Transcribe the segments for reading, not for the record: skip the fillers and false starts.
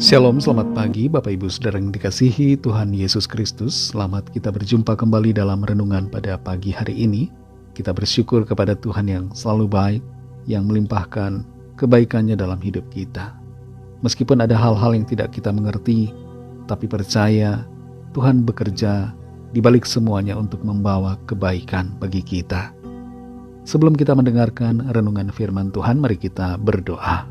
Shalom, selamat pagi Bapak Ibu Saudara yang dikasihi Tuhan Yesus Kristus. Selamat kita berjumpa kembali dalam renungan pada pagi hari ini. Kita bersyukur kepada Tuhan yang selalu baik, yang melimpahkan kebaikannya dalam hidup kita. Meskipun ada hal-hal yang tidak kita mengerti, tapi percaya Tuhan bekerja di balik semuanya untuk membawa kebaikan bagi kita. Sebelum kita mendengarkan renungan firman Tuhan, mari kita berdoa.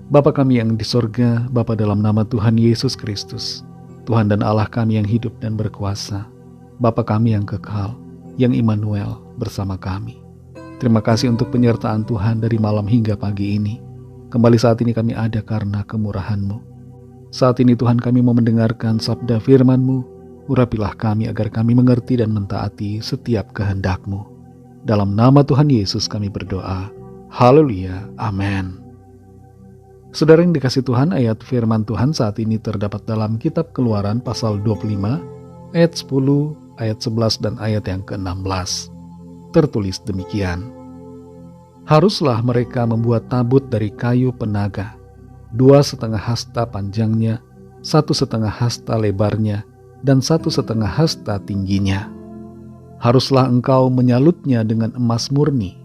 Bapa kami yang di sorga, Bapa dalam nama Tuhan Yesus Kristus, Tuhan dan Allah kami yang hidup dan berkuasa, Bapa kami yang kekal, yang Immanuel bersama kami. Terima kasih untuk penyertaan Tuhan dari malam hingga pagi ini. Kembali saat ini kami ada karena kemurahan-Mu. Saat ini Tuhan kami mau mendengarkan sabda firman-Mu, urapilah kami agar kami mengerti dan mentaati setiap kehendak-Mu. Dalam nama Tuhan Yesus kami berdoa. Haleluya, amin. Saudara yang dikasih Tuhan, ayat firman Tuhan saat ini terdapat dalam kitab Keluaran pasal 25, ayat 10, ayat 11, dan ayat yang ke-16. Tertulis demikian. Haruslah mereka membuat tabut dari kayu penaga, 2,5 hasta panjangnya, 1,5 hasta lebarnya, dan 1,5 hasta tingginya. Haruslah engkau menyalutnya dengan emas murni,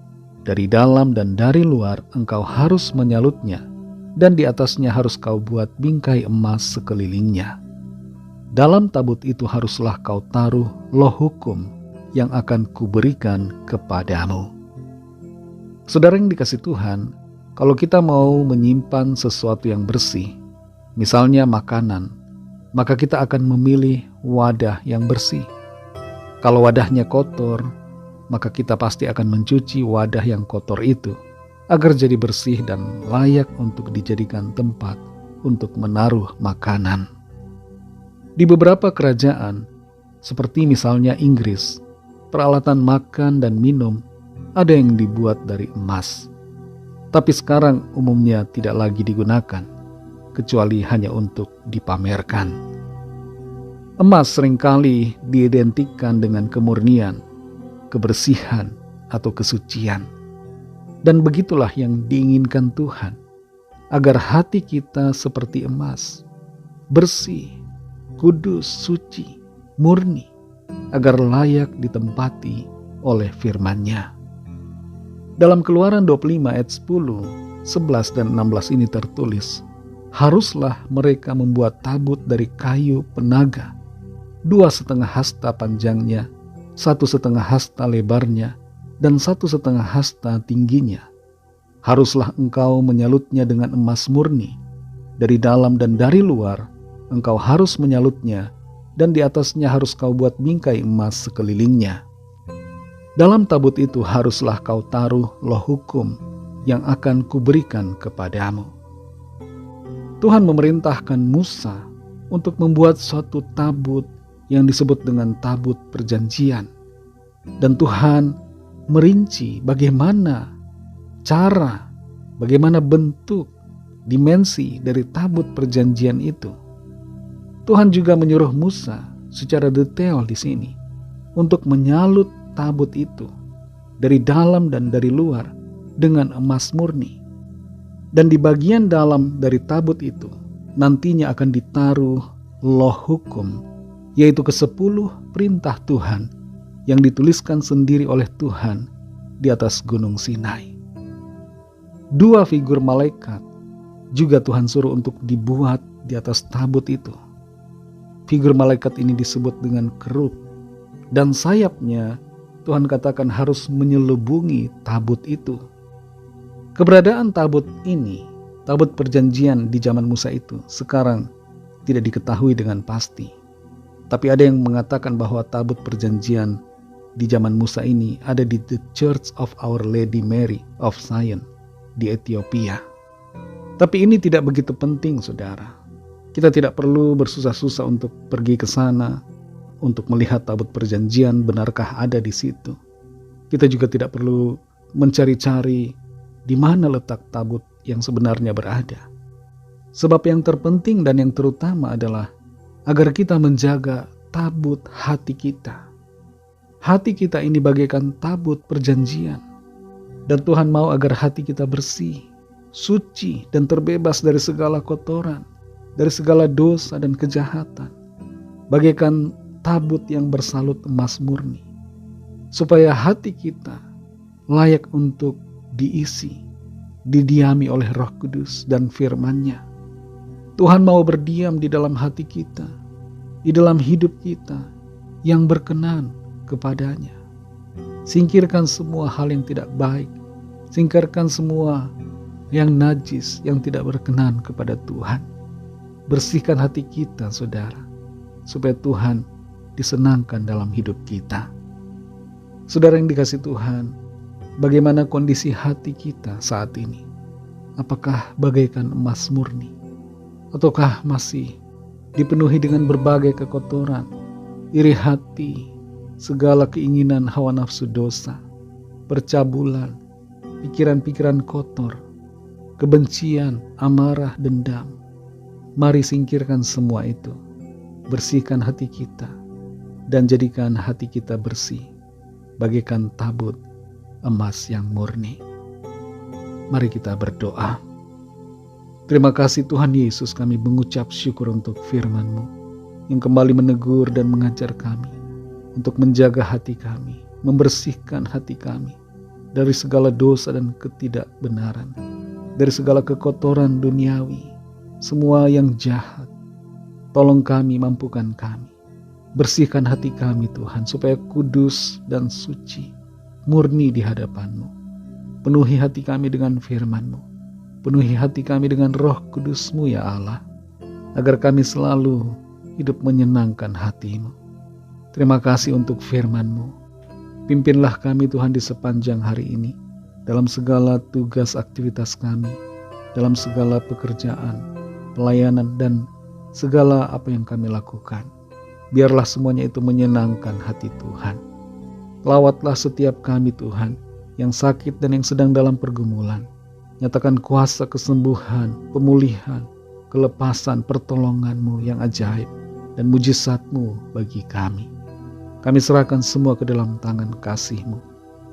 dari dalam dan dari luar engkau harus menyalutnya, dan di atasnya harus kau buat bingkai emas sekelilingnya. Dalam tabut itu haruslah kau taruh loh hukum yang akan kuberikan kepadamu. Saudara yang dikasih Tuhan, kalau kita mau menyimpan sesuatu yang bersih, misalnya makanan, maka kita akan memilih wadah yang bersih. Kalau wadahnya kotor, maka kita pasti akan mencuci wadah yang kotor itu, agar jadi bersih dan layak untuk dijadikan tempat untuk menaruh makanan. Di beberapa kerajaan, seperti misalnya Inggris, peralatan makan dan minum ada yang dibuat dari emas. Tapi sekarang umumnya tidak lagi digunakan, kecuali hanya untuk dipamerkan. Emas seringkali diidentikan dengan kemurnian, kebersihan, atau kesucian. Dan begitulah yang diinginkan Tuhan, agar hati kita seperti emas, bersih, kudus, suci, murni, agar layak ditempati oleh firman-Nya. Dalam Keluaran 25 ayat 10, 11, dan 16 ini tertulis, haruslah mereka membuat tabut dari kayu penaga, 2,5 hasta panjangnya, 1,5 hasta lebarnya, dan 1,5 hasta tingginya. Haruslah engkau menyalutnya dengan emas murni, dari dalam dan dari luar engkau harus menyalutnya, dan di atasnya harus kau buat bingkai emas sekelilingnya. Dalam tabut itu haruslah kau taruh loh hukum yang akan kuberikan kepadamu. Tuhan memerintahkan Musa untuk membuat suatu tabut yang disebut dengan tabut perjanjian, dan Tuhan merinci bagaimana cara, bagaimana bentuk, dimensi dari tabut perjanjian itu. Tuhan juga menyuruh Musa secara detail di sini untuk menyalut tabut itu dari dalam dan dari luar dengan emas murni. Dan di bagian dalam dari tabut itu nantinya akan ditaruh loh hukum, yaitu ke-10 perintah Tuhan yang dituliskan sendiri oleh Tuhan di atas Gunung Sinai. 2 figur malaikat juga Tuhan suruh untuk dibuat di atas tabut itu. Figur malaikat ini disebut dengan kerub, dan sayapnya Tuhan katakan harus menyelubungi tabut itu. Keberadaan tabut ini, tabut perjanjian di zaman Musa itu, sekarang tidak diketahui dengan pasti. Tapi ada yang mengatakan bahwa tabut perjanjian di zaman Musa ini ada di The Church of Our Lady Mary of Zion di Ethiopia. Tapi ini tidak begitu penting, saudara. Kita tidak perlu bersusah-susah untuk pergi ke sana untuk melihat tabut perjanjian benarkah ada di situ. Kita juga tidak perlu mencari-cari di mana letak tabut yang sebenarnya berada. Sebab yang terpenting dan yang terutama adalah agar kita menjaga tabut hati kita. Hati kita ini bagaikan tabut perjanjian. Dan Tuhan mau agar hati kita bersih, suci, dan terbebas dari segala kotoran. dari segala dosa dan kejahatan, bagaikan tabut yang bersalut emas murni, supaya hati kita layak untuk diisi, didiami oleh Roh Kudus dan firman-Nya. Tuhan mau berdiam di dalam hati kita, di dalam hidup kita yang berkenan kepada-Nya. Singkirkan semua hal yang tidak baik, singkirkan semua yang najis, yang tidak berkenan kepada Tuhan. Bersihkan hati kita, saudara, supaya Tuhan disenangkan dalam hidup kita. Saudara yang dikasihi Tuhan, bagaimana kondisi hati kita saat ini? Apakah bagaikan emas murni? Ataukah masih dipenuhi dengan berbagai kekotoran, iri hati, segala keinginan hawa nafsu dosa, percabulan, pikiran-pikiran kotor, kebencian, amarah, dendam? Mari singkirkan semua itu. Bersihkan hati kita dan jadikan hati kita bersih bagaikan tabut emas yang murni. Mari kita berdoa. Terima kasih Tuhan Yesus, kami mengucap syukur untuk firman-Mu yang kembali menegur dan mengajar kami untuk menjaga hati kami, membersihkan hati kami dari segala dosa dan ketidakbenaran, dari segala kekotoran duniawi, semua yang jahat. Tolong kami, mampukan kami. Bersihkan hati kami Tuhan, supaya kudus dan suci, murni di hadapan-Mu. Penuhi hati kami dengan firman-Mu. Penuhi hati kami dengan Roh Kudus-Mu ya Allah, agar kami selalu hidup menyenangkan hati-Mu. Terima kasih untuk firman-Mu. Pimpinlah kami Tuhan di sepanjang hari ini, dalam segala tugas aktivitas kami, dalam segala pekerjaan, pelayanan, dan segala apa yang kami lakukan. Biarlah semuanya itu menyenangkan hati Tuhan. Lawatlah setiap kami Tuhan, yang sakit dan yang sedang dalam pergumulan. Nyatakan kuasa kesembuhan, pemulihan, kelepasan, pertolongan-Mu yang ajaib, dan mujizat-Mu bagi kami. Kami serahkan semua ke dalam tangan kasih-Mu.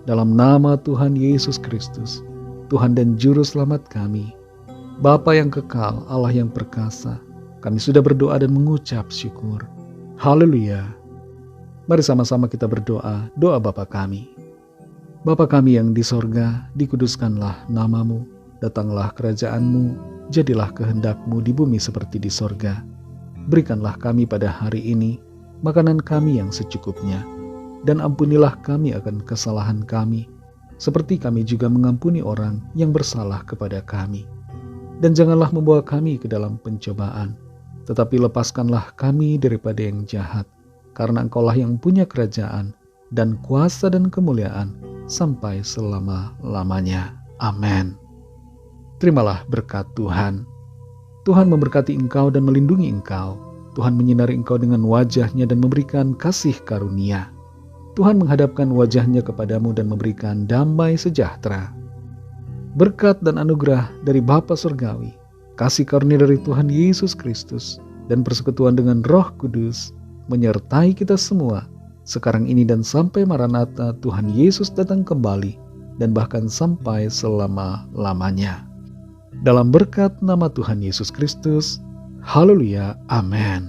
Dalam nama Tuhan Yesus Kristus, Tuhan dan Juru Selamat kami, Bapa yang kekal, Allah yang perkasa, kami sudah berdoa dan mengucap syukur. Haleluya. Mari sama-sama kita berdoa, doa Bapa kami. Bapa kami yang di sorga, dikuduskanlah nama-Mu, datanglah kerajaan-Mu, jadilah kehendak-Mu di bumi seperti di sorga. Berikanlah kami pada hari ini makanan kami yang secukupnya, dan ampunilah kami akan kesalahan kami, seperti kami juga mengampuni orang yang bersalah kepada kami. Dan janganlah membawa kami ke dalam pencobaan, tetapi lepaskanlah kami daripada yang jahat, karena Engkaulah yang punya kerajaan dan kuasa dan kemuliaan sampai selama-lamanya. Amin. Terimalah berkat Tuhan. Tuhan memberkati engkau dan melindungi engkau. Tuhan menyinari engkau dengan wajah-Nya dan memberikan kasih karunia. Tuhan menghadapkan wajah-Nya kepadamu dan memberikan damai sejahtera. Berkat dan anugerah dari Bapa Surgawi, kasih karunia dari Tuhan Yesus Kristus, dan persekutuan dengan Roh Kudus menyertai kita semua, sekarang ini dan sampai Maranatha Tuhan Yesus datang kembali, dan bahkan sampai selama-lamanya. Dalam berkat nama Tuhan Yesus Kristus, haleluya, amin.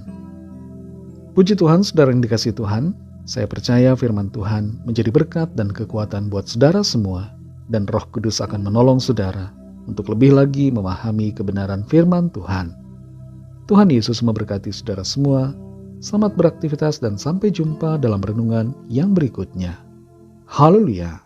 Puji Tuhan, saudara yang dikasihi Tuhan, saya percaya firman Tuhan menjadi berkat dan kekuatan buat saudara semua, dan Roh Kudus akan menolong saudara untuk lebih lagi memahami kebenaran firman Tuhan. Tuhan Yesus memberkati saudara semua. Selamat beraktivitas dan sampai jumpa dalam renungan yang berikutnya. Haleluya.